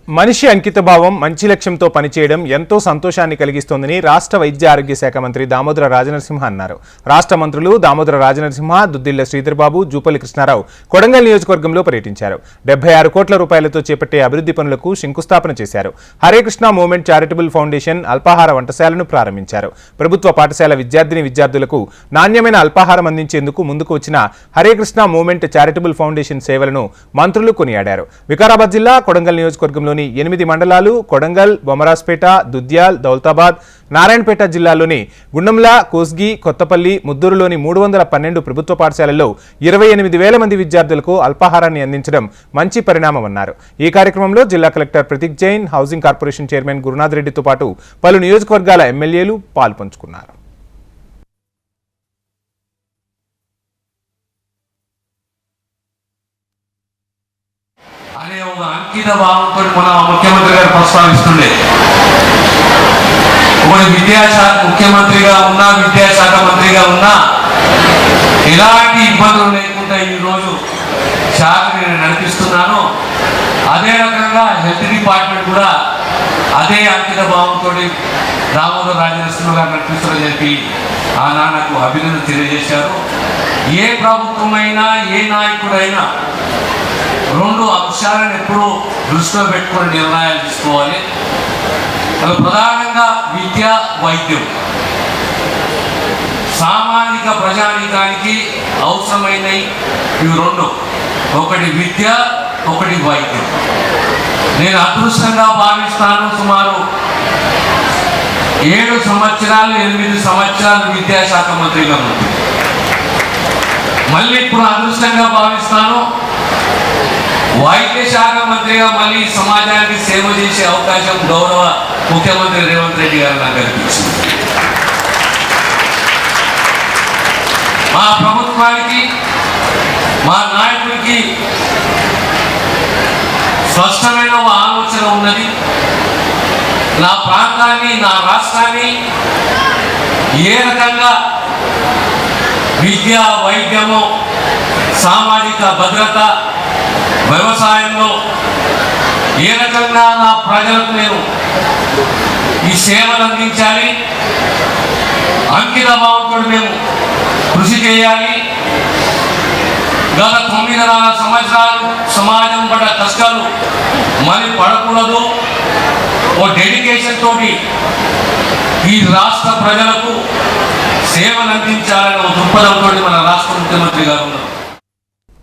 మనిషి అంకితభావం మంచి లక్ష్యంతో పనిచేయడం ఎంతో సంతోషాన్ని కలిగిస్తోందని రాష్ట్ర వైద్య ఆరోగ్య శాఖ మంత్రి దామోదర రాజనరసింహ అన్నారు. రాష్ట్ర మంత్రులు దామోదర రాజనరసింహ, దుద్దిళ్ల శ్రీధర్బాబు, జూపల్లి కృష్ణారావు కొడంగల్ నియోజకవర్గంలో పర్యటించారు. 76 కోట్ల రూపాయలతో చేపట్టే అభివృద్ధి పనులకు శంకుస్థాపన చేశారు. Hare Krishna movement charitable foundation అల్పాహార వంటశాలను ప్రారంభించారు. ప్రభుత్వ పాఠశాల విద్యార్థులకు నాణ్యమైన అల్పాహారం అందించేందుకు ముందుకు వచ్చిన Hare Krishna movement charitable foundation సేవలను మంత్రులు కొనియాడారు. వికారాబాద్ జిల్లా కొడంగల్ నియోజకవర్గంలో 8 మండలాలు కొడంగల్, బొమరాజ్పేట, దుద్యాల్, దౌలతాబాద్, నారాయణపేట జిల్లాలోని గుండంల, కోస్గి, కొత్తపల్లి, ముద్దూరులోని 312 ప్రభుత్వ పాఠశాలల్లో 28,000 మంది విద్యార్థులకు అల్పాహారాన్ని అందించడం మంచి పరిణామమన్నారు. ఈ కార్యక్రమంలో జిల్లా collector Prateek Jain, housing corporation chairman Gurunath రెడ్డితో పాటు పలు నియోజకవర్గాల ఎమ్మెల్యేలు పాల్పంచుకున్నారు. అనే ఒక అంకిత భావంతో మన ముఖ్యమంత్రి గారు ప్రస్తావిస్తుండే. ఒక విద్యాశాఖ ముఖ్యమంత్రిగా ఉన్నా, విద్యాశాఖ మంత్రిగా ఉన్నా ఎలాంటి ఇబ్బందులు లేకుండా ఈరోజు శాఖని నేను నడిపిస్తున్నాను. అదే రకంగా హెల్త్ డిపార్ట్మెంట్ కూడా అదే అంకిత భావంతో దామోదర రాజనరసింహ గారు నడిపిస్తున్నారని చెప్పి నాకు అభినందన తెలియజేశారు. ఏ ప్రభుత్వమైనా, ఏ నాయకుడైనా 2 అంశాలను ఎప్పుడూ దృష్టిలో పెట్టుకుని నిర్ణయాలు తీసుకోవాలి. అది ప్రధానంగా విద్య, వైద్యం. సామాజిక ప్రజానీకానికి అవసరమైనవి ఇవి 2. ఒకటి విద్య, ఒకటి వైద్యం. నేను అదృష్టంగా భావిస్తాను. సుమారు 7 సంవత్సరాలు 8 సంవత్సరాలు విద్యాశాఖ మంత్రిగా ఉంది. మళ్ళీ ఇప్పుడు అదృష్టంగా భావిస్తాను వైద్య శాఖ మంత్రిగా మళ్ళీ సమాజానికి సేవ చేసే అవకాశం గౌరవ ముఖ్యమంత్రి రేవంత్ రెడ్డి గారు నాకు కల్పించింది. మా ప్రభుత్వానికి, మా నాయకుడికి స్పష్టమైన ఆలోచన ఉన్నది. నా ప్రాంతాన్ని, నా రాష్ట్రాన్ని ఏ రకంగా విద్య, వైద్యము, సామాజిక భద్రత, వ్యవసాయంలో ఏ రకంగా నా ప్రజలకు నేను ఈ సేవలు అందించాలి, అంకిత భావంతో మేము కృషి చేయాలి. గత 9 సంవత్సరాలు సమాజం పడ్డ కష్టాలు మళ్ళీ పడకూడదు. ఓ డెడికేషన్ తోటి ఈ రాష్ట్ర ప్రజలకు సేవలు అందించాలని ఒక దృక్పథంతో మన రాష్ట్ర ముఖ్యమంత్రి గారు ఉన్నారు.